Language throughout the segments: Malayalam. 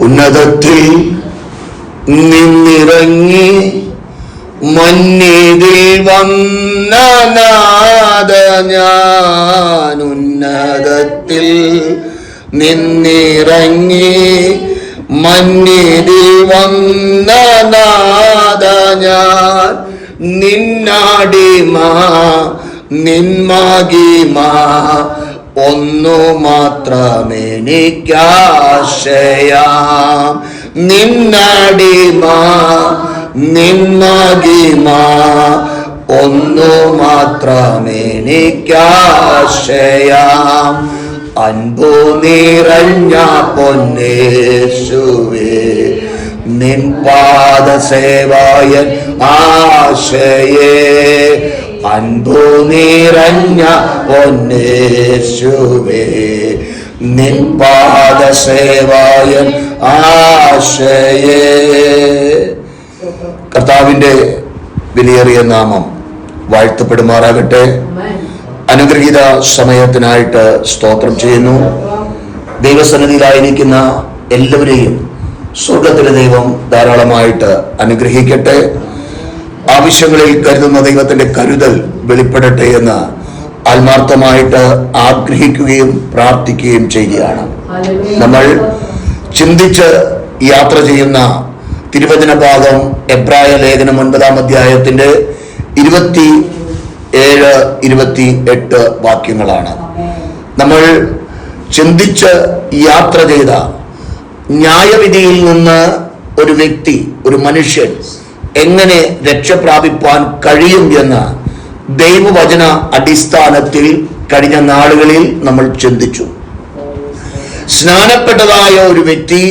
ഉന്നതത്തിൽ നിന്നിറങ്ങി മന്നിതിൽ വന്ന നാഥ ഞാൻ. ഉന്നതത്തിൽ നിന്നിറങ്ങി മന്നിതിൽ വന്ന നാഥ ഞാൻ. നിന്നാടിമ നിന്മഹിമ ഒന്നു മാത്രമെനിക്കാശയാം. നിന്നാടിമ നിന്മഹിമ ഒന്നു മാത്രമെനിക്കാശയാം. അൻപു നിറഞ്ഞ പൊന്നേശുവേ നിൻ പാദസേവായൻ ആശയേ. അൻപു നിറഞ്ഞ പൊന്നേശുവേ നിൻ പാദസേവായൻ ആശയേ. കർത്താവിന്റെ വിലയേറിയ നാമം വാഴ്ത്തപ്പെടുമാറാകട്ടെ. അനുഗ്രഹീത സമയത്തിനായിട്ട് സ്തോത്രം ചെയ്യുന്നു. ദൈവസന്നിധിയിലായിരിക്കുന്ന എല്ലാവരെയും സ്വർഗത്തിലെ ദൈവം ധാരാളമായിട്ട് അനുഗ്രഹിക്കട്ടെ. ആവശ്യങ്ങളിൽ കരുതുന്ന ദൈവത്തിന്റെ കരുതൽ വെളിപ്പെടട്ടെ എന്ന് ആത്മാർത്ഥമായിട്ട് ആഗ്രഹിക്കുകയും പ്രാർത്ഥിക്കുകയും ചെയ്യുകയാണ്. നമ്മൾ ചിന്തിച്ച് യാത്ര ചെയ്യുന്ന തിരുവചന ഭാഗം എബ്രായ ലേഖനം 9-ാം അധ്യായത്തിന്റെ 27-28 വാക്യങ്ങളാണ്. നമ്മൾ ചിന്തിച്ച് യാത്ര ചെയ്ത ന്യായവിധിയിൽ നിന്ന് ഒരു വ്യക്തി, ഒരു മനുഷ്യൻ എങ്ങനെ രക്ഷപ്രാപിപ്പാൻ കഴിയും എന്ന് ദൈവവചന അടിസ്ഥാനത്തിൽ കഴിഞ്ഞ നാളുകളിൽ നമ്മൾ ചിന്തിച്ചു. സ്നാനപ്പെട്ടതായ ഒരു വ്യക്തി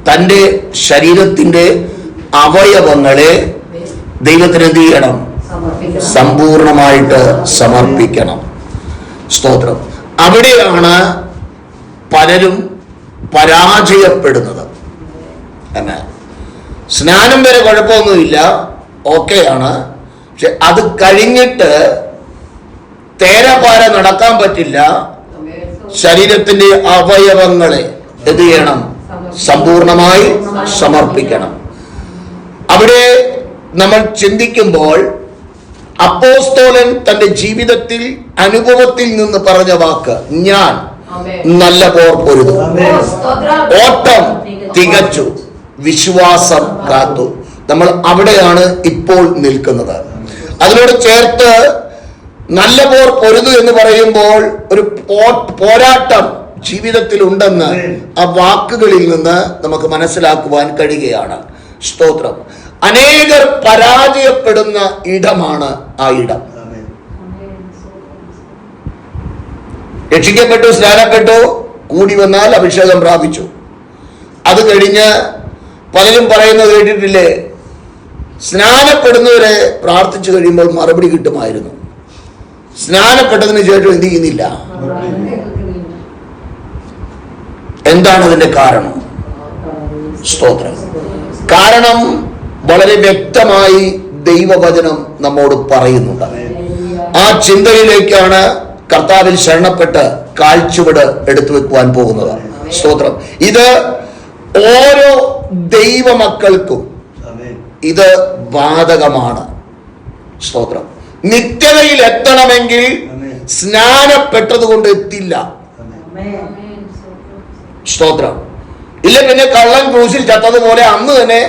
തൻ്റെ ശരീരത്തിൻ്റെ അവയവങ്ങളെ ദൈവത്തിന് എന്ത് ചെയ്യണം? സമ്പൂർണമായിട്ട് സമർപ്പിക്കണം. സ്തോത്രം. അവിടെയാണ് പലരും പരാജയപ്പെടുന്നത്. സ്നാനം വരെ കുഴപ്പമൊന്നുമില്ല, ഓക്കെയാണ്. പക്ഷെ അത് കഴിഞ്ഞിട്ട് തേരപാര നടക്കാൻ പറ്റില്ല. ശരീരത്തിന്റെ അവയവങ്ങളെ എന്ത് ചെയ്യണം? സമ്പൂർണമായി സമർപ്പിക്കണം. അവിടെ നമ്മൾ ചിന്തിക്കുമ്പോൾ അപ്പോസ്തലൻ തന്റെ ജീവിതത്തിൽ അനുഭവത്തിൽ നിന്ന് പറഞ്ഞ വാക്ക്, ഞാൻ നല്ല പോർ പൊരുതു, ഓട്ടം തികച്ചു, വിശ്വാസം കാത്തു. നമ്മൾ അവിടെയാണ് ഇപ്പോൾ നിൽക്കുന്നത്. അതിനോട് ചേർത്ത് നല്ല പോർ പൊരുതു എന്ന് പറയുമ്പോൾ ഒരു പോരാട്ടം ജീവിതത്തിൽ ഉണ്ടെന്ന് ആ വാക്കുകളിൽ നിന്ന് നമുക്ക് മനസ്സിലാക്കുവാൻ കഴിയുകയാണ്. സ്തോത്രം. അനേകർ പരാജയപ്പെടുന്ന ഇടമാണ് ആ ഇടം. രക്ഷിക്കപ്പെട്ടു, സ്നാനപ്പെട്ടു, കൂടി വന്നാൽ അഭിഷേകം പ്രാപിച്ചു. അത് കഴിഞ്ഞ് പലരും പറയുന്നത് കേട്ടിട്ടില്ലേ, സ്നാനപ്പെടുന്നവരെ പ്രാർത്ഥിച്ചു കഴിയുമ്പോൾ മറുപടി കിട്ടുമായിരുന്നു, സ്നാനപ്പെട്ടതിന് ശേഷം എന്ത് ചെയ്യുന്നില്ല. എന്താണ് അതിന്റെ കാരണം? സ്തോത്രം. കാരണം വളരെ വ്യക്തമായി ദൈവവചനം നമ്മോട് പറയുന്നുണ്ട്. ആ ചിന്തയിലേക്കാണ് കർത്താവിൽ ശരണപ്പെട്ട് കാൽച്ചുവട് എടുത്തു വെക്കുവാൻ പോകുന്നത്. സ്തോത്രം. ഇത് ഓരോ ദൈവമക്കൾക്കും ഇത് ബാധകമാണ്. സ്തോത്രം. നിത്യതയിൽ എത്തണമെങ്കിൽ സ്നാനപ്പെട്ടത് കൊണ്ട് എത്തില്ല. സ്തോത്രം. ഇല്ല പിന്നെ കള്ളൻ ക്രൂശിൽ ചത്തതുപോലെ അന്ന് തന്നെ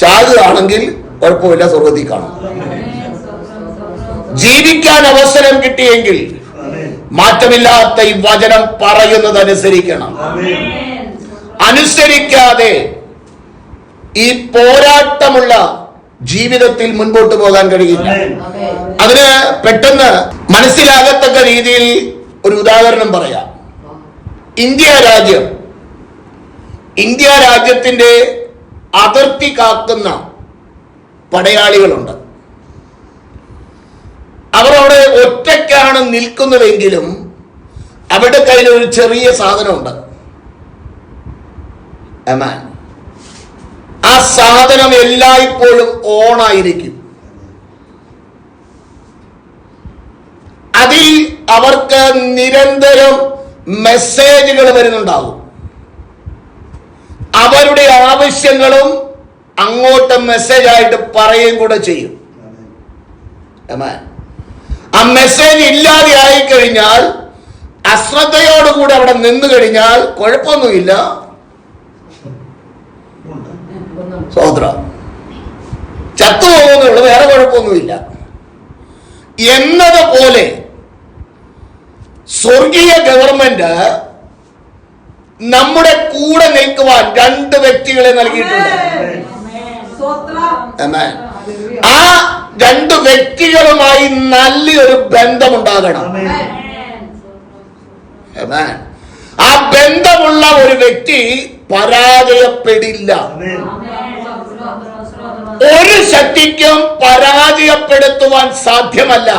ചാകുകയാണെങ്കിൽ കുഴപ്പമില്ല, സ്വർഗത്തിൽ കാണും. ജീവിക്കാൻ അവസരം കിട്ടിയെങ്കിൽ മാറ്റമില്ലാത്ത ഈ വചനം പറയുന്നത് അനുസരിക്കണം. അനുസരിക്കാതെ ഈ പോരാട്ടമുള്ള ജീവിതത്തിൽ മുൻപോട്ട് പോകാൻ കഴിയില്ല. അതിന് പെട്ടെന്ന് മനസ്സിലാകത്തക്ക രീതിയിൽ ഒരു ഉദാഹരണം പറയാം. ഇന്ത്യ രാജ്യത്തിന്റെ അതിർത്തി കാക്കുന്ന പടയാളികളുണ്ട്. അവർ അവിടെ ഒറ്റയ്ക്കാണ് നിൽക്കുന്നതെങ്കിലും അവരുടെ കയ്യിൽ ഒരു ചെറിയ സാധനമുണ്ട്. ആ സാധനം എല്ലായ്പ്പോഴും ഓണായിരിക്കും. അതിൽ അവർക്ക് നിരന്തരം മെസ്സേജുകൾ വരുന്നുണ്ടാവും. അവരുടെ ആവശ്യങ്ങളും അങ്ങോട്ട് മെസ്സേജ് ആയിട്ട് പറയുകയും കൂടെ ചെയ്യും. ആ മെസ്സേജ് ഇല്ലാതെ ആയിക്കഴിഞ്ഞാൽ, അശ്രദ്ധയോടുകൂടി അവിടെ നിന്ന് കഴിഞ്ഞാൽ കുഴപ്പമൊന്നുമില്ല. സഹോദര, ചത്തുപോകുന്നുള്ളൂ, വേറെ കുഴപ്പമൊന്നുമില്ല എന്നതുപോലെ സ്വർഗീയ ഗവൺമെന്റ് നമ്മുടെ കൂടെ നിൽക്കുവാൻ 2 വ്യക്തികളെ നൽകിയിട്ടുണ്ട്. ആ 2 വ്യക്തികളുമായി നല്ലൊരു ബന്ധമുണ്ടാകണം. ആ ബന്ധമുള്ള ഒരു വ്യക്തി പരാജയപ്പെടില്ല. ഒരു ശക്തിക്കും പരാജയപ്പെടുത്തുവാൻ സാധ്യമല്ല.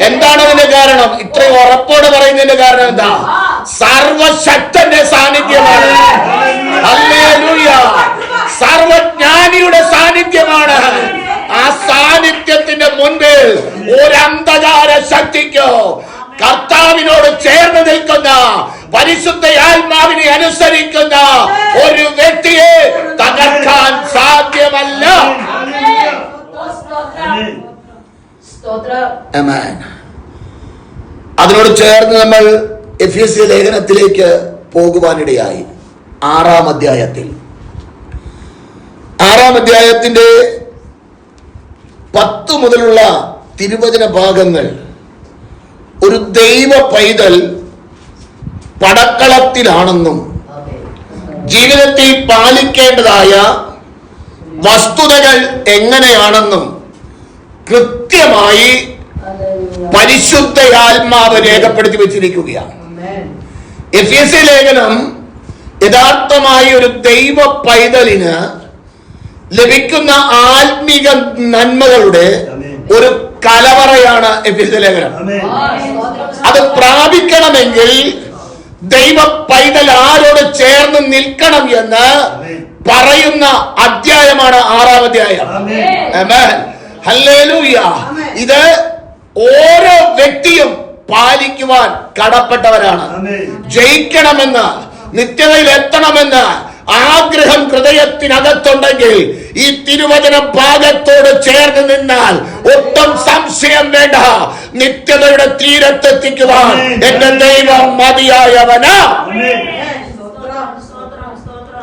എന്താണ് അതിന്റെ കാരണം? ഇത്രയും ഉറപ്പോട് പറയുന്നതിന്റെ കാരണം എന്താ? സർവശക്തന്റെ സാന്നിധ്യമാണ്. ഹല്ലേലൂയ! സർവജ്ഞാനിയുടെ സാന്നിധ്യമാണ്. ആ സാന്നിധ്യത്തിന്റെ മുൻപിൽ ഒരു അന്ധകാര ശക്തിക്കോ കർത്താവിനോട് ചേർന്ന് നിൽക്കുന്ന പരിശുദ്ധ ആത്മാവിനെ അനുസരിക്കുന്ന ഒരു വ്യക്തിയെ തകർക്കാൻ സാധ്യമല്ല. അതിനോട് ചേർന്ന് നമ്മൾ എഫെസ്യ ലേഖനത്തിലേക്ക് പോകുവാനിടയായി. 6-ാം അധ്യായത്തിൽ 6-ാം അധ്യായത്തിന്റെ 10 മുതലുള്ള തിരുവചന ഭാഗങ്ങൾ ഒരു ദൈവ പൈതൽ പടക്കളത്തിലാണെന്നും ജീവിതത്തിൽ പാലിക്കേണ്ടതായ വസ്തുതകൾ എങ്ങനെയാണെന്നും കൃത്യമായി പരിശുദ്ധ ആത്മാവ് രേഖപ്പെടുത്തി വെച്ചിരിക്കുകയാണ്. എഫെസ്യ ലേഖനം യഥാർത്ഥമായി ഒരു ദൈവ പൈതലിന് ലഭിക്കുന്ന ആത്മീക നന്മകളുടെ ഒരു കലവറയാണ് എഫെസ്യ ലേഖനം. അത് പ്രാപിക്കണമെങ്കിൽ ദൈവ പൈതൽ ആരോട് ചേർന്ന് നിൽക്കണം എന്ന് പറയുന്ന അധ്യായമാണ് 6-ാം അധ്യായം. ആമേൻ, ഹല്ലേലൂയ! ഇത് ഓരോ വ്യക്തിയും പാലിക്കുവാൻ കടപ്പെട്ടവരാണ്. ജയിക്കണമെന്ന്, നിത്യതയിൽ എത്തണമെന്ന് ആഗ്രഹം ഹൃദയത്തിനകത്തുണ്ടെങ്കിൽ ഈ തിരുവചന ഭാഗത്തോട് ചേർന്ന് നിന്നാൽ ഒട്ടും സംശയം വേണ്ട, നിത്യതയുടെ തീരത്തെത്തിക്കുവാൻ എന്റെ ദൈവം മതിയായവനാ.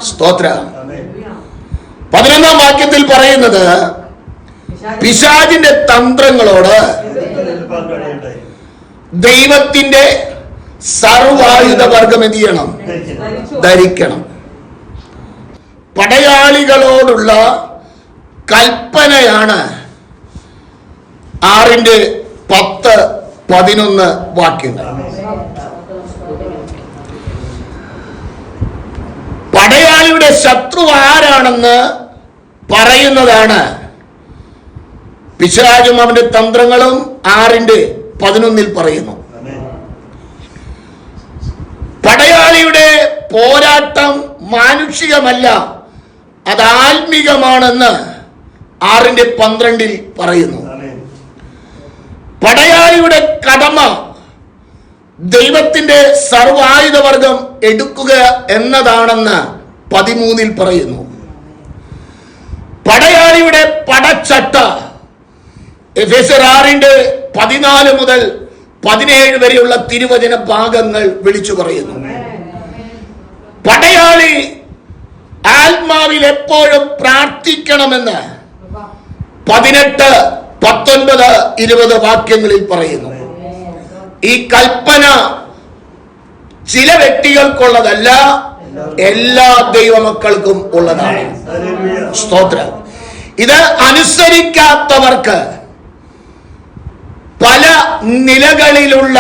സ്തോത്രം. 11-ാം വാക്യത്തിൽ പറയുന്നത്, പിശാചിന്റെ തന്ത്രങ്ങളോട് ദൈവത്തിന്റെ സർവായുധ വർഗം എന്ത് ചെയ്യണം? ധരിക്കണം. പടയാളികളോടുള്ള കൽപ്പനയാണ് 6-10-11 വാക്യങ്ങൾ. പടയാളിയുടെ ശത്രു ആരാണെന്ന് പറയുന്നതാണ് പിശാചും അവന്റെ തന്ത്രങ്ങളും 6-11 പറയുന്നു. പടയാളിയുടെ പോരാട്ടം മാനുഷികമല്ല, അത് ആത്മീകമാണെന്ന് 6-12 പറയുന്നു. പടയാളിയുടെ കടമ ദൈവത്തിന്റെ സർവായുധവർഗം എടുക്കുക എന്നതാണെന്ന് 13 പറയുന്നു. പടയാളിയുടെ പടച്ചട്ട എഫെസ്യർ 6-14 മുതൽ 17 വരെയുള്ള തിരുവചന ഭാഗങ്ങൾ വിളിച്ചു പറയുന്നു. പടയാളി ആത്മാവിൽ എപ്പോഴും പ്രാർത്ഥിക്കണമെന്ന് 18, 19, 20 വാക്യങ്ങളിൽ പറയുന്നു. ഈ കൽപ്പന ചില വ്യക്തികൾക്കുള്ളതല്ല, എല്ലാ ദൈവമക്കൾക്കും ഉള്ളതാണ്. സ്തോത്രം. ഇത് അനുസരിക്കാത്തവർക്ക് പല നിലകളിലുള്ള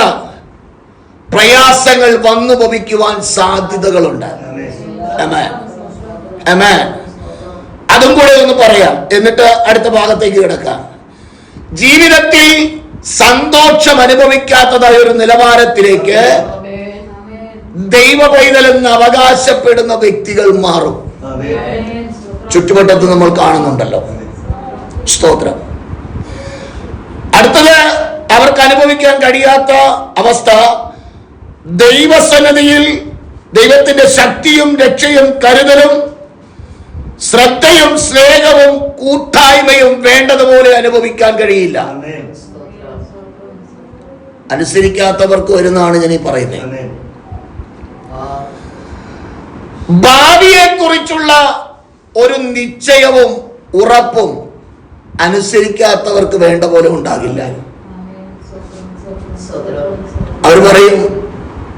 പ്രയാസങ്ങൾ വന്നു ഭവിക്കുവാൻ സാധ്യതകളുണ്ട്. ആമേൻ, ആമേൻ. അതും കൂടെ ഒന്ന് പറയാം, എന്നിട്ട് അടുത്ത ഭാഗത്തേക്ക് കിടക്കാം. ജീവിതത്തിൽ സന്തോഷം അനുഭവിക്കാത്തതായ ഒരു നിലവാരത്തിലേക്ക് ദൈവ പൈതലെന്ന് അവകാശപ്പെടുന്ന വ്യക്തികൾ മാറും. ചുറ്റുവട്ടത്ത് നമ്മൾ കാണുന്നുണ്ടല്ലോ. സ്തോത്രം. അടുത്തത്, അവർക്ക് അനുഭവിക്കാൻ കഴിയാത്ത അവസ്ഥ, ദൈവസന്നിധിയിൽ ദൈവത്തിന്റെ ശക്തിയും രക്ഷയും കരുതലും ശ്രദ്ധയും സ്നേഹവും കൂട്ടായ്മയും വേണ്ടതുപോലെ അനുഭവിക്കാൻ കഴിയില്ല. അനുസരിക്കാത്തവർക്ക് വരുന്നതാണ് ഞാൻ ഈ പറയുന്നത്. ഭാവിയെ കുറിച്ചുള്ള ഒരു നിശ്ചയവും ഉറപ്പും അനുസരിക്കാത്തവർക്ക് വേണ്ട പോലെ ഉണ്ടാകില്ല. അവർ പറയും,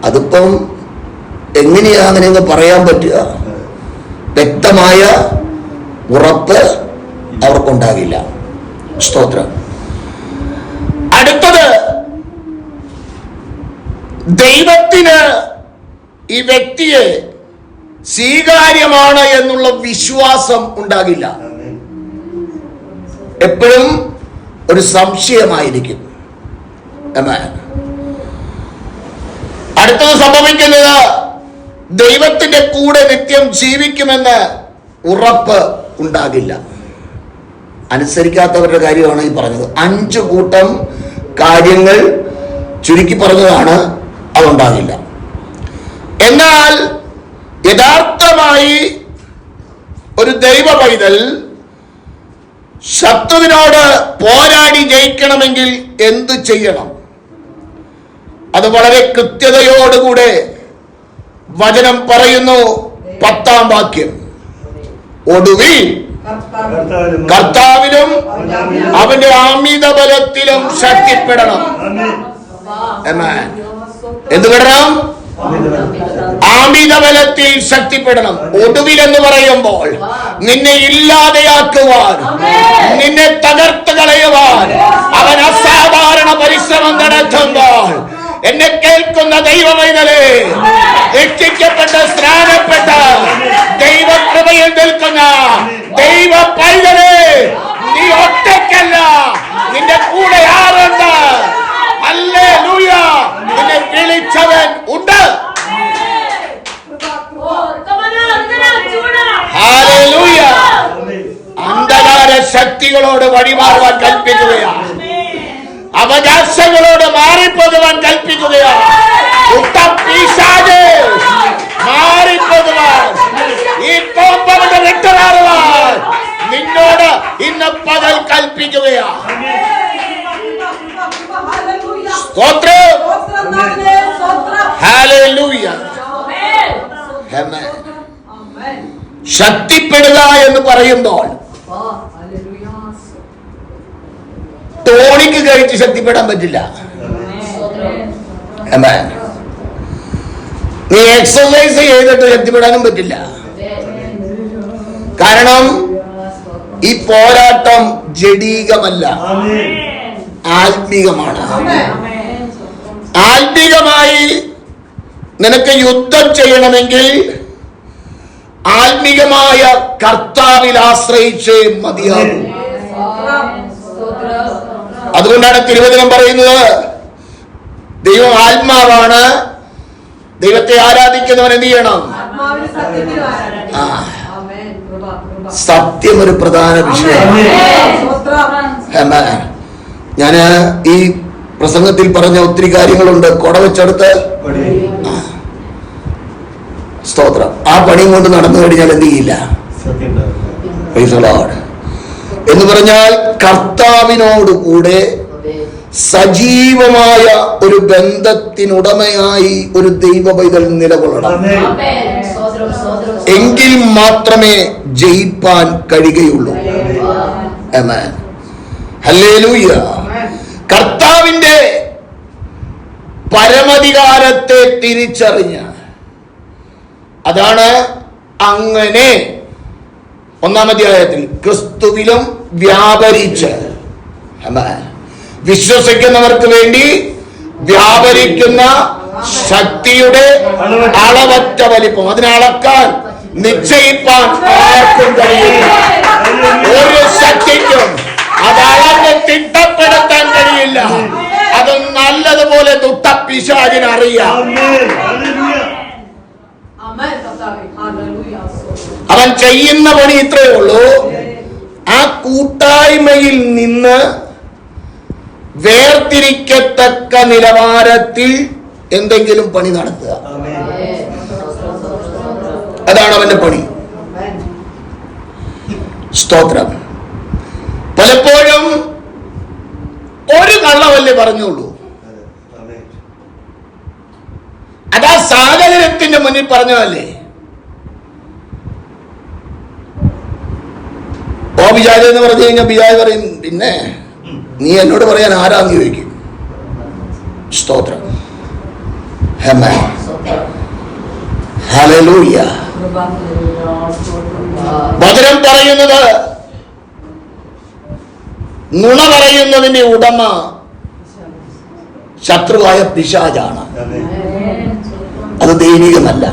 അതിപ്പം എങ്ങനെയാ അങ്ങനെയൊന്ന് പറയാൻ പറ്റുക? വ്യക്തമായ ഉറപ്പ് അവർക്കുണ്ടാകില്ല. സ്തോത്രം. അടുത്തത്, ദൈവത്തിന് ഈ വ്യക്തിയെ സ്വീകാര്യമാണ് എന്നുള്ള വിശ്വാസം ഉണ്ടാകില്ല. എപ്പോഴും ഒരു സംശയമായിരിക്കും. അടുത്തത് സംഭവിക്കുന്നത്, ദൈവത്തിന്റെ കൂടെ നിത്യം ജീവിക്കുമെന്ന് ഉറപ്പ് ഉണ്ടാകില്ല. അനുസരിക്കാത്തവരുടെ കാര്യമാണ് ഈ പറഞ്ഞത്. 5 കൂട്ടം കാര്യങ്ങൾ ചുരുക്കി പറഞ്ഞതാണ്, അതുണ്ടാകില്ല. എന്നാൽ യഥാർത്ഥമായി ഒരു ദൈവ പൈതൽ ശത്രുവിനോട് പോരാടി ജയിക്കണമെങ്കിൽ എന്ത് ചെയ്യണം? അത് വളരെ കൃത്യതയോടുകൂടെ വചനം പറയുന്നു. 10-ാം വാക്യം, ഒടുവിൽ കർത്താവിലും അവന്റെ അമിത ബലത്തിലും ശക്തിപ്പെടണം. എന്ത് പെടണം? അമിത ബലത്തിൽ ശക്തിപ്പെടണം. ഒടുവിൽ എന്ന് പറയുമ്പോൾ നിന്നെ ഇല്ലാതെയാക്കുവാൻ, നിന്നെ തകർത്ത് കളയുവാൻ അവൻ അസാധാരണ പരിശ്രമം നടത്തുമ്പോൾ, എന്നെ കേൾക്കുന്ന ദൈവമൈതലേ, രക്ഷിക്കപ്പെട്ട് സ്നാനപ്പെട്ട ദൈവകൃപയിൽ നിൽക്കുന്ന ദൈവ പൈതലേ, നീ ഒറ്റയ്ക്കല്ല, നിന്റെ കൂടെ ആരുണ്ട്? ഹല്ലേലൂയ! നിന്നെ വിളിച്ചവൻ ഉണ്ട്. ഹല്ലേലൂയ! അന്ധകാര ശക്തികളോട് വഴിമാറുവാൻ കൽപ്പിക്കുകയാണ്. അവകാശങ്ങളോട് മാറിപ്പോകുവാൻ കൽപ്പിക്കുകയാണ്. മാറിപ്പോകുവാൻ, ഈ കോമ്പൗണ്ട് വിട്ടുമാറുവാൻ നിന്നോട് ഇന്ന് പകൽ കൽപ്പിക്കുകയാണ്. സ്തോത്രം. ഹല്ലേലൂയ. ശക്തിപ്പെടുക എന്ന് പറയുമ്പോൾ ടോണിക്ക് കഴിച്ച് ശക്തിപ്പെടാൻ പറ്റില്ല. നീ എക്സസൈസ് ചെയ്തിട്ട് ശക്തിപ്പെടാനും പറ്റില്ല. കാരണം ഈ പോരാട്ടം ജഡീകമല്ല, ആത്മീകമാണ്. ആത്മീകമായി നിനക്ക് യുദ്ധം ചെയ്യണമെങ്കിൽ ആത്മീകമായ കർത്താവിൽ ആശ്രയിച്ചേ മതിയാകും. അതുകൊണ്ടാണ് തിരുവചനം പറയുന്നത്, ദൈവം ആത്മാവാണ്, ദൈവത്തെ ആരാധിക്കുന്നവൻ എന്ത് ചെയ്യണം? സത്യം ഒരു പ്രധാന വിഷയമാണ്. ഞാൻ ഈ പ്രസംഗത്തിൽ പറഞ്ഞ ഒത്തിരി കാര്യങ്ങളുണ്ട്. കൊടവെച്ചെടുത്ത് സ്തോത്രം. ആ പണിയും കൊണ്ട് നടന്നു കഴിഞ്ഞാൽ എന്ത് ചെയ്യില്ല? എന്ന് പറഞ്ഞാൽ കർത്താവിനോടുകൂടെ സജീവമായ ഒരു ബന്ധത്തിനുടമയായി ഒരു ദൈവ പൈതൽ നിലകൊള്ളണം. എങ്കിൽ മാത്രമേ ജയിപ്പാൻ കഴിയുകയുള്ളൂ. ആമേൻ. ഹല്ലേലൂയ. കർത്താവിന്റെ പരമധികാരത്തെ തിരിച്ചറിഞ്ഞ, അതാണ് അങ്ങനെ 1-ാം അധ്യായത്തിൽ ക്രിസ്തുവിലും വ്യാപരിച്ച്, വിശ്വസിക്കുന്നവർക്ക് വേണ്ടി വ്യാപരിക്കുന്ന ശക്തിയുടെ അളവറ്റ വലിപ്പം. അതിനളക്കാൻ നിശ്ചയിപ്പാൻ ആർക്കും കഴിയില്ല. ഒരു ശക്തിക്കും അത് അളന്ന് തിട്ടപ്പെടുത്താൻ കഴിയില്ല. അത് നല്ലതുപോലെ ദുഷ്ടപിശാചിനറിയാം. അവൻ ചെയ്യുന്ന പണി ഇത്രയേ ഉള്ളൂ, ആ കൂട്ടായ്മയിൽ നിന്ന് വേർതിരിക്കത്തക്ക നിലവാരത്തിൽ എന്തെങ്കിലും പണി നടത്തുക. അതാണ് അവന്റെ പണി. സ്തോത്രം. പലപ്പോഴും ഒരു കള്ളവല്ലേ പറഞ്ഞുള്ളൂ, അതാ സാഹചര്യത്തിന്റെ മുന്നിൽ പറഞ്ഞതല്ലേ. ഓ ബിജാജ് എന്ന് പറഞ്ഞു കഴിഞ്ഞാൽ ബിജാജ് പറയും, പിന്നെ നീ എന്നോട് പറയാൻ ആരാന്ന് ചോദിക്കും. സ്തോത്രം. ഹല്ലേലൂയ. വചനം പറയുന്നത് നുണ പറയുന്നതിന്റെ ഉടമ ശത്രുവായ പിശാചാണ്, അത് ദൈവികമല്ല.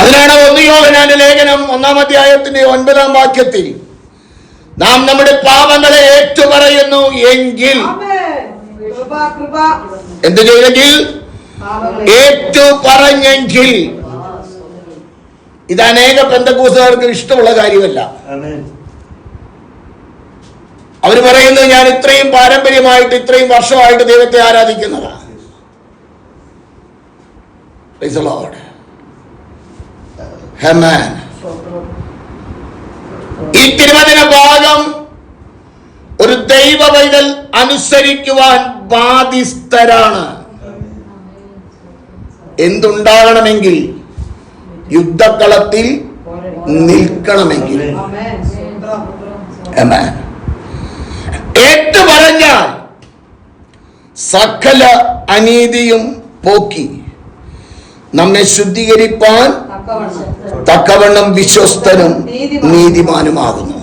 അതിനാണ് 1 യോഹന്നാന്റെ ലേഖനം 1-ാം അധ്യായത്തിന്റെ 9-ാം വാക്യത്തിൽ നാം നമ്മുടെ പാപങ്ങളെ ഏറ്റുപറയുന്നു എങ്കിൽ, എന്ത് ചെയ്തെങ്കിൽ? ഏറ്റുപറഞ്ഞെങ്കിൽ. ഇത് അനേക പെന്തക്കോസ്തുകാർക്ക് ഇഷ്ടമുള്ള കാര്യമല്ല. അവര് പറയുന്നത്, ഞാൻ ഇത്രയും പാരമ്പര്യമായിട്ട് ഇത്രയും വർഷമായിട്ട് ദൈവത്തെ ആരാധിക്കുന്നതാണ്. Praise the Lord. Amen. ഈ തിരുവചന ഭാഗം ഒരു ദൈവ പൈതൽ അനുസരിക്കുവാൻ ബാധ്യസ്ഥരാണ്. എന്തുണ്ടാകണമെങ്കിൽ? യുദ്ധക്കളത്തിൽ നിൽക്കണമെങ്കിൽ. Amen. ഏറ്റുപറഞ്ഞാൽ സകല അനീതിയും പോക്കി നമ്മെ ശുദ്ധീകരിപ്പാൻ തക്കവണ്ണം വിശ്വസ്തനും നീതിമാനുമാകുന്നു.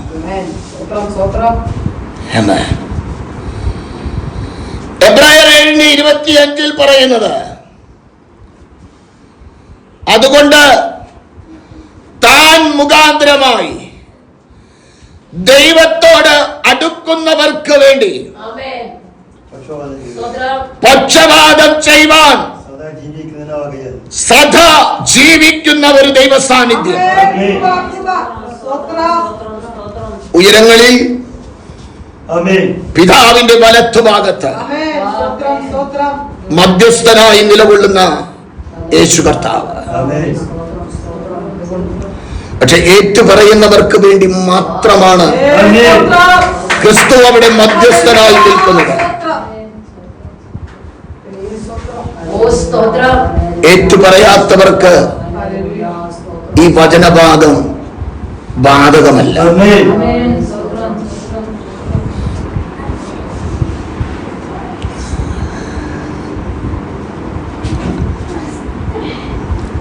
എബ്രായർ 7:25 പറയുന്നത്, അതുകൊണ്ട് താൻ മുഖാന്തരമായി ദൈവത്തോട് അടുക്കുന്നവർക്ക് വേണ്ടി പക്ഷപാതം ചെയ്യുവാൻ സദാ ജീവിക്കുന്ന ഒരു ദൈവ സാന്നിധ്യം ഉയരങ്ങളിൽ പിതാവിന്റെ വലത്തുഭാഗത്ത് മധ്യസ്ഥനായി നിലകൊള്ളുന്ന യേശു കർത്താവ്. പക്ഷെ ഏറ്റുപറയുന്നവർക്ക് വേണ്ടി മാത്രമാണ് ക്രിസ്തു അവിടെ മധ്യസ്ഥനായി നിൽക്കുന്നത്. ഏറ്റുപറയാത്തവർക്ക് ഈ വചനഭാഗം ബാധകമല്ല.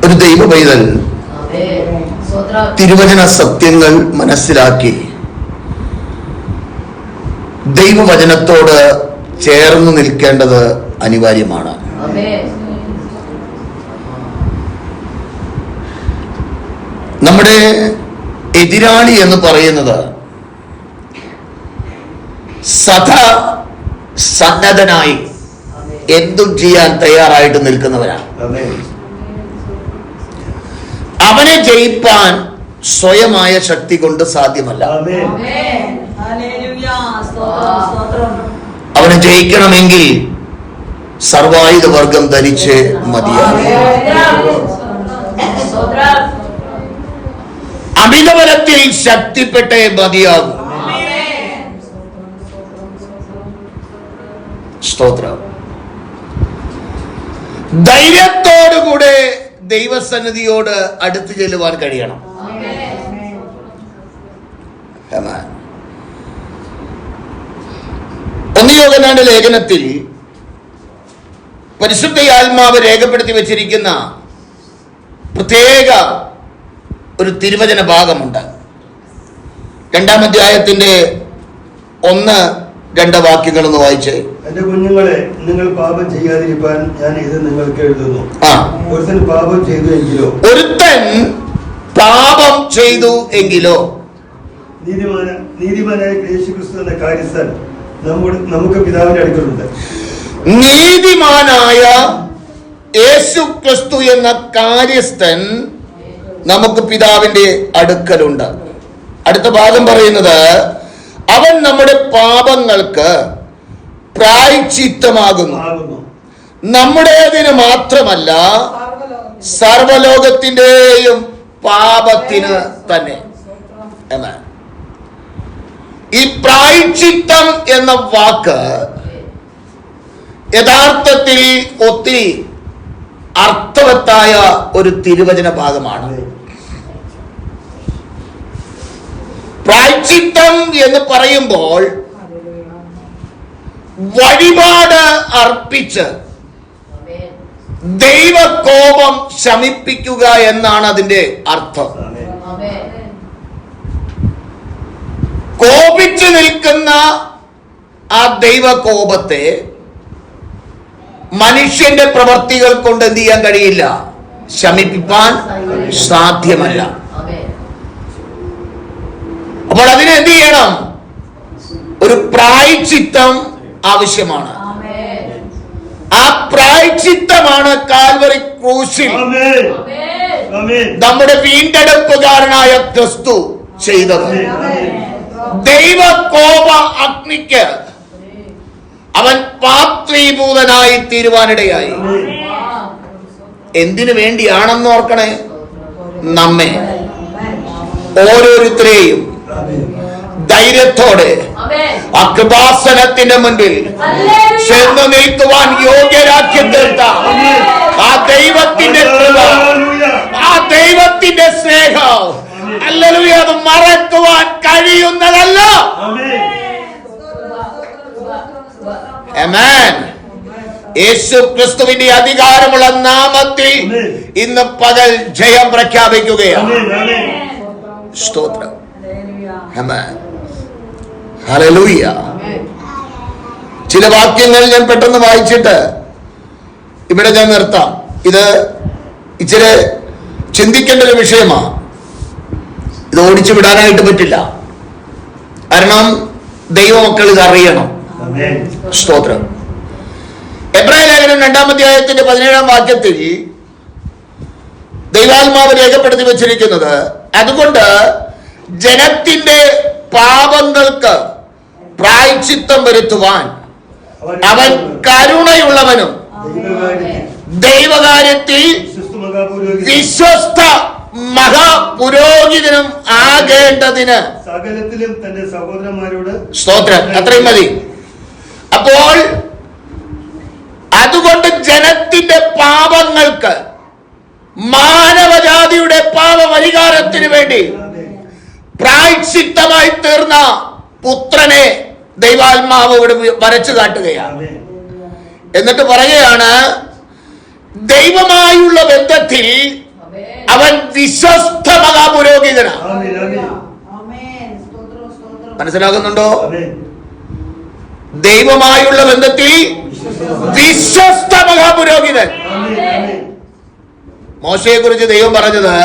ഒരു ദൈവ പൈതൽ തിരുവചന സത്യങ്ങൾ മനസ്സിലാക്കി ദൈവവചനത്തോട് ചേർന്ന് നിൽക്കേണ്ടത് അനിവാര്യമാണ്. നമ്മുടെ എതിരാളി എന്ന് പറയുന്നത് സദാ സന്നദ്ധനായി എന്തും ചെയ്യാൻ തയ്യാറായിട്ട് നിൽക്കുന്നവരാണ്. അവനെ ജയിപ്പാൻ സ്വയമായ ശക്തി കൊണ്ട് സാധ്യമല്ല. അവനെ ജയിക്കണമെങ്കിൽ സർവായുധ വർഗം ധരിച്ച് മതിയാകും. അമിതബലത്തിൽ ശക്തിപ്പെട്ടേ മതിയാകും. സ്തോത്രം. ധൈര്യത്തോടുകൂടെ ദൈവസന്നിധിയോട് അടുത്തു ചെല്ലുവാൻ കഴിയണം. ഒന്ന് യോഹന്നാന്റെ ലേഖനത്തിൽ പരിശുദ്ധ ആത്മാവ് രേഖപ്പെടുത്തി വെച്ചിരിക്കുന്ന പ്രത്യേക ഒരു തിരുവചന ഭാഗമുണ്ട്. 2-ാം അധ്യായത്തിന്റെ 1-2 വാക്യങ്ങളൊന്ന് വായിച്ച്. എന്റെ കുഞ്ഞുങ്ങളെ, നിങ്ങൾ പാപം ചെയ്യാതിരിക്കാൻ ഞാൻ ഇത് നിങ്ങൾക്ക് എഴുതുന്നു. ഒരുത്തൻ പാപം ചെയ്തു എങ്കിലോ നീതിമാനായ യേശുക്രിസ്തു എന്ന കാര്യസ്ഥൻ നമുക്ക് പിതാവിന്റെ അടുക്കലുണ്ട്. നീതിമാനായ യേശു ക്രിസ്തു എന്ന കാര്യസ്ഥൻ നമുക്ക് പിതാവിന്റെ അടുക്കലുണ്ട്. അടുത്ത ഭാഗം പറയുന്നത്, അവൻ നമ്മുടെ പാപങ്ങൾക്ക് പ്രായശ്ചിത്തമാകുന്നു. നമ്മുടേതിന് മാത്രമല്ല സർവലോകത്തിന്റെയും പാപത്തിന് തന്നെ. ഈ പ്രായശ്ചിത്തം എന്ന വാക്ക് യഥാർത്ഥത്തിൽ ഒത്തിരി അർത്ഥവത്തായ ഒരു തിരുവചന ഭാഗമാണ്. പ്രായശ്ചിത്തം എന്ന് പറയുമ്പോൾ വഴിപാട് അർപ്പിച്ച് ദൈവകോപം ശമിപ്പിക്കുക എന്നാണ് അതിന്റെ അർത്ഥം. കോപിച്ചു നിൽക്കുന്ന ആ ദൈവകോപത്തെ മനുഷ്യന്റെ പ്രവർത്തികൾ കൊണ്ട് എന്ത് ചെയ്യാൻ കഴിയില്ല, ശമിപ്പിക്കാൻ സാധ്യമല്ല. അപ്പോൾ അതിന് എന്ത് ചെയ്യണം? ഒരു പ്രായശ്ചിത്തം ആവശ്യമാണ്. ആ പ്രായശ്ചിത്തമാണ് കാൽവറി ക്രൂശിൽ നമ്മുടെ വീണ്ടെടുപ്പുകാരനായ ക്രിസ്തു ചെയ്തത്. ദൈവകോപ അഗ്നിക്ക് അവൻ പാത്രീഭൂതനായി തീരുവാനിടയായി. എന്തിനു വേണ്ടിയാണെന്ന് ഓർക്കണേ, നമ്മെ ഓരോരുത്തരെയും ധൈര്യത്തോടെ ആ കൃപാസനത്തിന്റെ മുൻപിൽ ചെന്ന് നിൽക്കുവാൻ യോഗ്യരാക്കി തീർത്ത ആ ദൈവത്തിന്റെ കൃപ, ആ ദൈവത്തിന്റെ സ്നേഹം, ഹല്ലേലൂയ, അത് മറക്കുവാൻ കഴിയുന്നതല്ല. ആമേൻ. യേശു ക്രിസ്തുവിന്റെ അധികാരമുള്ള നാമത്തിൽ ഇന്ന് പകൽ ജയം പ്രഖ്യാപിക്കുകയാണ്. സ്തോത്രം. ആമേൻ. ഹല്ലേലൂയ. ചില വാക്യങ്ങൾ ഞാൻ പെട്ടെന്ന് വായിച്ചിട്ട് ഇവിടെ ഞാൻ നിർത്താം. ഇത് ഇച്ചിരി ചിന്തിക്കേണ്ട ഒരു വിഷയമാണ്. ഇത് ഓടിച്ചു വിടാനായിട്ട് പറ്റില്ല. കാരണം ദൈവമക്കൾ ഇത് അറിയണം. സ്തോത്രം. എബ്രായ ലേഖനം 2-ാം അധ്യായത്തിന്റെ 17-ാം വാക്യത്തിൽ ദൈവാത്മാവ് രേഖപ്പെടുത്തി വെച്ചിരിക്കുന്നത്, അതുകൊണ്ട് ജനത്തിന്റെ പാപങ്ങൾക്ക് പ്രായശ്ചിത്തം വരുത്തുവാൻ അവൻ കരുണയുള്ളവനും ദൈവകാര്യത്തിൽ വിശ്വസ്ത മഹാപുരോഹിതനും ആകേണ്ടതിന് സകലത്തിലും തന്റെ സഹോദരന്മാരോട് സ്തോത്രം. അത്രയും മതി. അപ്പോൾ അതുകൊണ്ട് ജനത്തിന്റെ പാപങ്ങൾക്ക്, മാനവജാതിയുടെ പാപപരിഹാരത്തിന് വേണ്ടി പ്രായശ്ചിത്തമായി തീർന്ന പുത്രനെ ദൈവാത്മാവ് ഇവിടെ വരച്ചു കാട്ടുകയാണ്. എന്നിട്ട് പറയുകയാണ്, ദൈവമായുള്ള ബന്ധത്തിൽ അവൻ വിശ്വസ്ത മഹാപുരോഹിതനാണ്. മനസ്സിലാകുന്നുണ്ടോ? ദൈവമായുള്ള ബന്ധത്തിൽ വിശ്വസ്ത മഹാപുരോഹിതൻ. മോശയെ കുറിച്ച് ദൈവം പറഞ്ഞത്,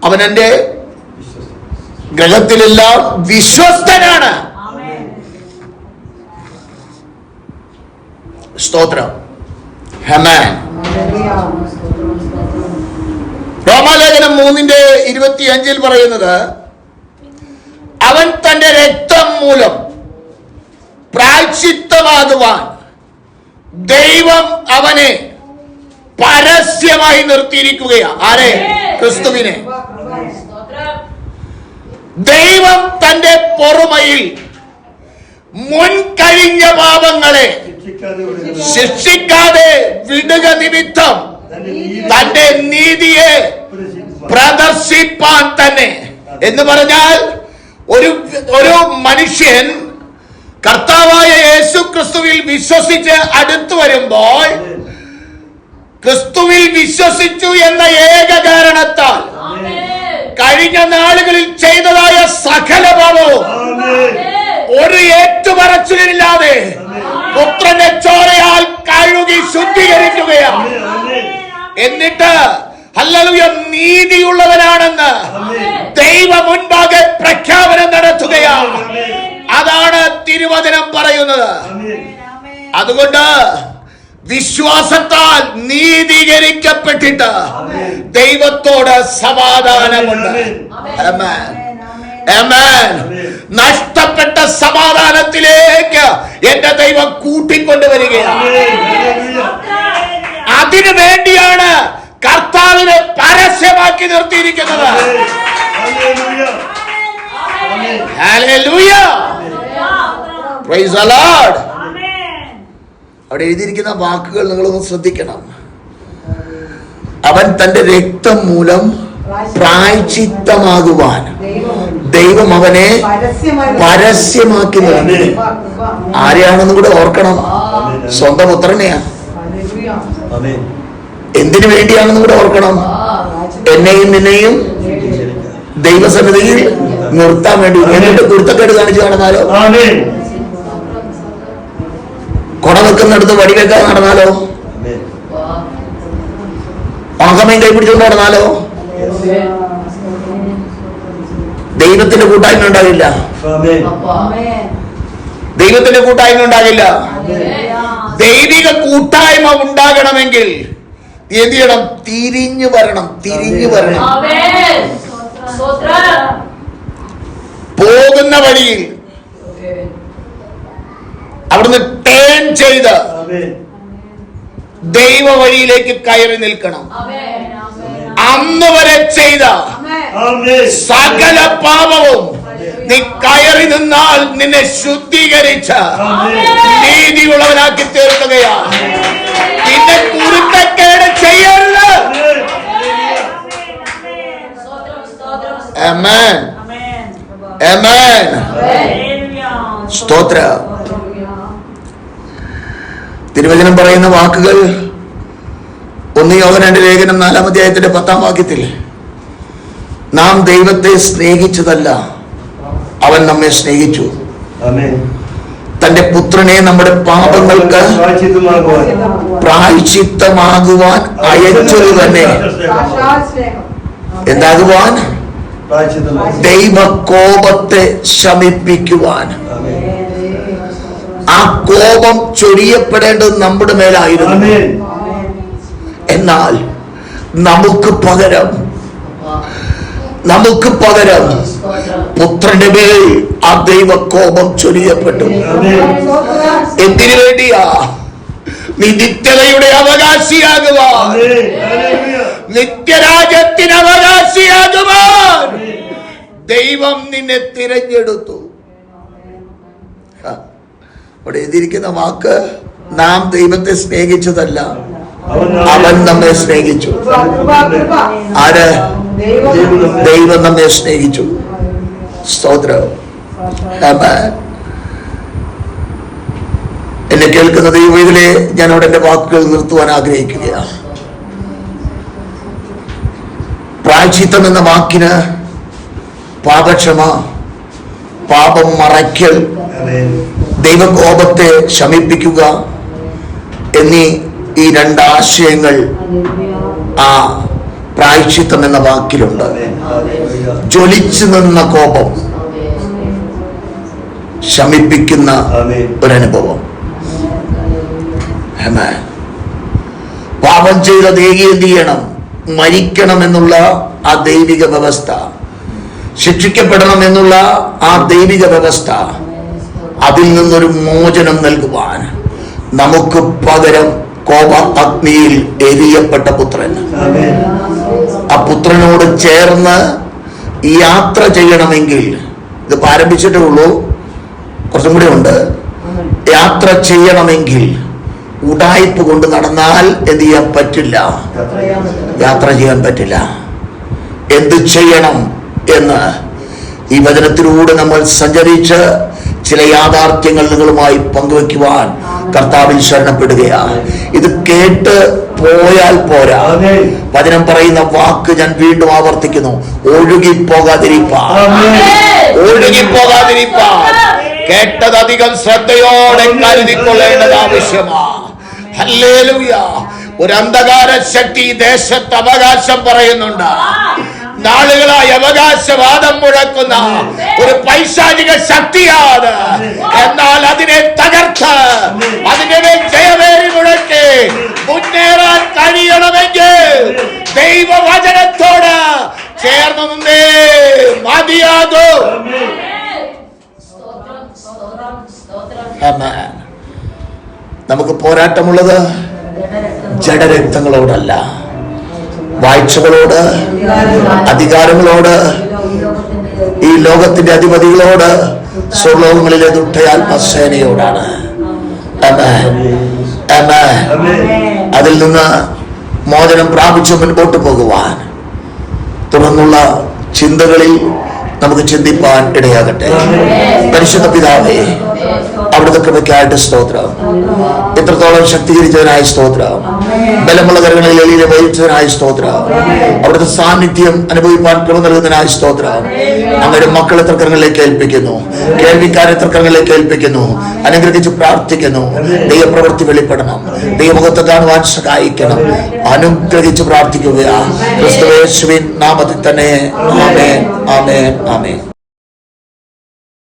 അവൻ എന്റെ ഗ്രഹത്തിലെല്ലാം വിശ്വസ്തനാണ്. സ്തോത്രം. ആമേൻ. റോമാലേഖനം 3:25 പറയുന്നത്, അവൻ തന്റെ രക്തം മൂലം പ്രായശ്ചിത്തമാകുവാൻ ദൈവം അവനെ പരസ്യമായി നിർത്തിയിരിക്കുകയാണ്. ആരെ? ക്രിസ്തുവിനെ. ദൈവം തന്റെ പൊറുമയിൽ മുൻകഴിഞ്ഞ പാപങ്ങളെ ശിക്ഷിക്കാതെ വിടുക നിമിത്തം തന്റെ നീതിയെ പ്രദർശിപ്പാൻ തന്നെ. എന്ന് പറഞ്ഞാൽ ഒരു മനുഷ്യൻ കർത്താവായ യേശു ക്രിസ്തുവിൽ വിശ്വസിച്ച് അടുത്തു വരുമ്പോൾ, ക്രിസ്തുവിൽ വിശ്വസിച്ചു എന്ന ഏക കാരണത്താൽ കഴിഞ്ഞ നാളുകളിൽ ചെയ്തതായ സകല പാപവും ഒരു ഏറ്റുപറച്ചിലില്ലാതെ പുത്രന്റെ ചോരയാൽ കഴുകി ശുദ്ധീകരിക്കുകയാണ്. എന്നിട്ട് ഹല്ലേലൂയ, നീതിയുള്ളവനാണെന്ന് ദൈവ മുൻപാകെ പ്രഖ്യാപനം നടത്തുകയാണ്. അതാണ് തിരുവചനം പറയുന്നത്. അതുകൊണ്ട് വിശ്വാസത്താൽ നീതീകരിക്കപ്പെട്ടിട്ട് ദൈവത്തോട് സമാധാനമുണ്ട്. ആമേൻ. ആമേൻ. നഷ്ടപ്പെട്ട സമാധാനത്തിലേക്ക് എന്റെ ദൈവം കൂട്ടിക്കൊണ്ടുവരികയാണ്. അതിനു വേണ്ടിയാണ് കർത്താവിനെ പരസ്യമാക്കി നിർത്തിയിരിക്കുന്നത്. ഹല്ലേലൂയ. Praise the Lord. അവിടെ എഴുതിയിരിക്കുന്ന വാക്കുകൾ നിങ്ങളൊന്ന് ശ്രദ്ധിക്കണം. അവൻ തന്റെ രക്തം മൂലം പ്രായശ്ചിത്തമാകുവാൻ ദൈവം അവനെ പരസ്യമാക്കി നിർത്തി. ആരെയാണെന്നും കൂടെ ഓർക്കണം. സ്വന്തം പുത്രനെയാണ്. എന്തിനു വേണ്ടിയാണെന്നും കൂടെ ഓർക്കണം. എന്നെയും നിന്നെയും ദൈവസന്നിധിയിൽ നിർത്താൻ വേണ്ടി. എന്നിട്ട് കുരുത്തക്കേട് കാണിച്ച് നടന്നാലോ, കൊട വെക്കുന്നിടത്ത് വടിവെക്കാൻ നടന്നാലോ, ഉണക്കമീൻ കൈപിടിച്ചുകൊണ്ട് നടന്നാലോ, ദൈവത്തിന്റെ കൂട്ടായ്മ ഉണ്ടാകില്ല. ദൈവത്തിന്റെ കൂട്ടായ്മ ഉണ്ടാകില്ല. ദൈവിക കൂട്ടായ്മ ഉണ്ടാകണമെങ്കിൽ എന്ത് ചെയ്യണം? തിരിഞ്ഞു വരണം. തിരിഞ്ഞു വരണം. പോകുന്ന വഴിയിൽ അവിടുന്ന് ടേൺ ചെയ്ത് ദൈവ വഴിയിലേക്ക് കയറി നിൽക്കണം. അന്ന് വരെ ചെയ്ത സകല പാപവും നീ കയറി നിന്നാൽ നിന്നെ ശുദ്ധീകരിച്ച നീതിയുള്ളവനാക്കി തീർക്കുകയാണ്. നിന്നെ കുരുത്തക്കേട് ചെയ്യരുത്. ആമേൻ. ആമേൻ. സ്തോത്രം. തിരുവചനം പറയുന്ന വാക്കുകൾ 1 യോഹന്നാന്റെ ലേഖനം 4-ാം അധ്യായത്തിന്റെ 10-ാം വാക്യത്തിൽ, നാം ദൈവത്തെ സ്നേഹിച്ചതല്ല, അവൻ നമ്മെ സ്നേഹിച്ചു, തന്റെ പുത്രനെ നമ്മുടെ പാപങ്ങൾക്ക് പ്രായശ്ചിത്തമാകുവാൻ അയച്ചത് തന്നെ. എന്താകുവാൻ? ദൈവകോപത്തെ ശമിപ്പിക്കുവാൻ. ആ കോപം ചൊരിയപ്പെടേണ്ടത് നമ്മുടെ മേലായിരുന്നു. എന്നാൽ നമുക്ക് പകരം പുത്രന്റെ മേൽ ആ ദൈവകോപം ചൊരിയപ്പെട്ടു. എന്തിനു വേണ്ടിയാ? നീ നിത്യതയുടെ അവകാശിയാകുവാൻ, നിത്യരാജ്യത്തിന് അവകാശിയാകുവാൻ ദൈവം നിന്നെ തിരഞ്ഞെടുത്തു. അവിടെ എഴുതിയിരിക്കുന്ന വാക്ക്, നാം ദൈവത്തെ സ്നേഹിച്ചതല്ല, അവൻ നമ്മെ സ്നേഹിച്ചു. ആര്? ദൈവം നമ്മെ സ്നേഹിച്ചു. സ്തോത്രം. എന്നെ കേൾക്കുന്ന ദൈവത്തിലെ ഞാൻ അവിടെ എന്റെ വാക്കുകൾ നിർത്തുവാൻ ആഗ്രഹിക്കുകയാണ്. പ്രായശ്ചിത്തം എന്ന വാക്കിന് പാപക്ഷമ, പാപം മറയ്ക്കൽ, ദൈവകോപത്തെ ശമിപ്പിക്കുക എന്നീ ഈ 2 ആശയങ്ങൾ ആ പ്രായശ്ചിത്തം എന്ന വാക്കിലുണ്ട്. ജ്വലിച്ചു നിന്ന കോപം ശമിപ്പിക്കുന്ന ഒരനുഭവം. പാപം ചെയ്ത ദേഹി എന്ത് ചെയ്യണം? മരിക്കണം എന്നുള്ള ആ ദൈവിക വ്യവസ്ഥ, ശിക്ഷിക്കപ്പെടണം എന്നുള്ള ആ ദൈവിക വ്യവസ്ഥ, അതിൽ നിന്നൊരു മോചനം നൽകുവാൻ നമുക്ക് പകരം കോപ അഗ്നിയിൽ എരിയപ്പെട്ട പുത്രൻ, ആ പുത്രനോട് ചേർന്ന് യാത്ര ചെയ്യണമെങ്കിൽ, ഇത് ആരംഭിച്ചിട്ടേ ഉള്ളൂ, കുറച്ചും കൂടെ ഉണ്ട്. യാത്ര ചെയ്യണമെങ്കിൽ ഉടായ്പ കൊണ്ട് നടന്നാൽ എന്ത് ചെയ്യാൻ പറ്റില്ല? യാത്ര ചെയ്യാൻ പറ്റില്ല. എന്ത് ചെയ്യണം എന്ന് ഈ വചനത്തിലൂടെ നമ്മൾ സഞ്ചരിച്ച് ചില യാഥാർത്ഥ്യങ്ങൾ നിങ്ങളുമായി പങ്കുവെക്കുവാൻ കർത്താവിൽ ശരണപ്പെടുകയാണ്. ഇത് കേട്ട് പോയാൽ പോരാ. വചനം പറയുന്ന വാക്ക് ഞാൻ വീണ്ടും ആവർത്തിക്കുന്നു, ഒഴുകിപ്പോകാതിരിപ്പാൻ. കേട്ടത് അധികം ശ്രദ്ധയോടെ കരുതിക്കൊള്ളേണ്ടത് ആവശ്യമാണ്. ഹല്ലേലൂയ. ഒരു അന്ധകാര ശക്തി ദേശത്ത് അവകാശം പറയുന്നുണ്ട്. നാളുകളായി അവകാശവാദം മുഴക്കുന്ന ഒരു പൈശാചിക ശക്തിയാണ്. എന്നാൽ അതിനെ തകർത്ത് അതിന്റെ മേൽ ജയമേറി മുഴക്കി മുന്നേറാൻ കഴിയണമെങ്കിൽ ദൈവവചനത്തോട് ചേർന്ന് നിന്നേ മതിയാകൂ. നമുക്ക് പോരാട്ടമുള്ളത് ജഡരക്തങ്ങളോടല്ല, വാഴ്ചകളോട്, അധികാരങ്ങളോട്, ഈ ലോകത്തിന്റെ അധിപതികളോട്, സ്വർലോകങ്ങളിലെ ദുഷ്ടയാത്മസേനയോടാണ്. അതിൽ നിന്ന് മോചനം പ്രാപിച്ച് മുൻപോട്ട് പോകുവാൻ തുടർന്നുള്ള ചിന്തകളിൽ നമുക്ക് ചിന്തിപ്പാൻ ഇടയാകട്ടെ. പരിശുദ്ധ പിതാവേ, അവിടുത്തെ കൃപയ്ക്കായിട്ട് സ്തോത്രം. ഇത്രത്തോളം ശക്തീകരിച്ചതിനായി സ്തോത്രം. ബലമുള്ള കരങ്ങളിൽ എളിയെ വഹിച്ചതിനായി സ്തോത്രം. അവിടുത്തെ സാന്നിധ്യം അനുഭവിപ്പാൻ കൃപ നൽകുന്നതിനായി സ്തോത്രം. അങ്ങയുടെ മക്കളെ തർക്കങ്ങളിലേക്ക് ഏൽപ്പിക്കുന്നു, കേൾവിക്കാരെ തർക്കങ്ങളിലേക്ക് ഏൽപ്പിക്കുന്നു. അനുഗ്രഹിച്ച് പ്രാർത്ഥിക്കുന്നു. ദൈവപ്രവൃത്തി വെളിപ്പെടണം, ദൈവമുഖത്തെ കാണുവാൻ സഹായിക്കണം. അനുഗ്രഹിച്ച് പ്രാർത്ഥിക്കുകയാ ക്രിസ്തുയേശുവിൻ നാമത്തിൽ തന്നെ. ആമേൻ, ആമേൻ, ആമേൻ.